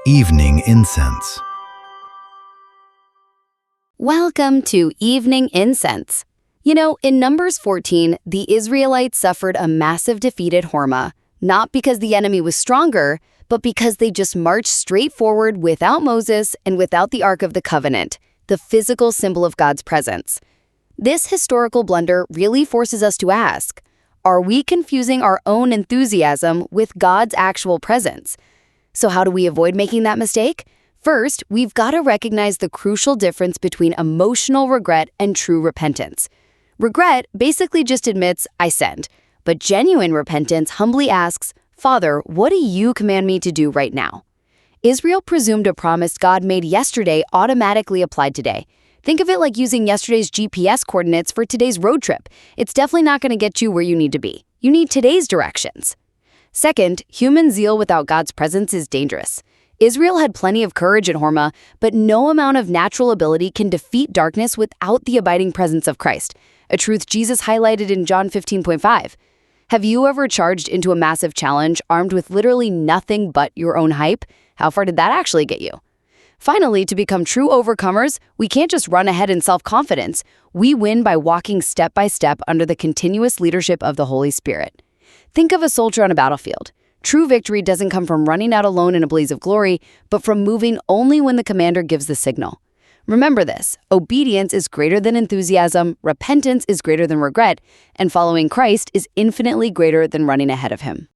Evening Incense. Welcome to Evening Incense. In Numbers 14, the Israelites suffered a massive defeat at Hormah, not because the enemy was stronger, but because they just marched straight forward without Moses and without the Ark of the Covenant, the physical symbol of God's presence. This historical blunder really forces us to ask, are we confusing our own enthusiasm with God's actual presence? So how do we avoid making that mistake? First, we've got to recognize the crucial difference between emotional regret and true repentance. Regret basically just admits, I sinned, but genuine repentance humbly asks, Father, what do you command me to do right now? Israel presumed a promise God made yesterday automatically applied today. Think of it like using yesterday's GPS coordinates for today's road trip. It's definitely not going to get you where you need to be. You need today's directions. Second, human zeal without God's presence is dangerous. Israel had plenty of courage at Hormah, but no amount of natural ability can defeat darkness without the abiding presence of Christ, a truth Jesus highlighted in John 15:5. Have you ever charged into a massive challenge armed with literally nothing but your own hype? How far did that actually get you? Finally, to become true overcomers, we can't just run ahead in self-confidence. We win by walking step by step under the continuous leadership of the Holy Spirit. Think of a soldier on a battlefield. True victory doesn't come from running out alone in a blaze of glory, but from moving only when the commander gives the signal. Remember this, obedience is greater than enthusiasm, repentance is greater than regret, and following Christ is infinitely greater than running ahead of him.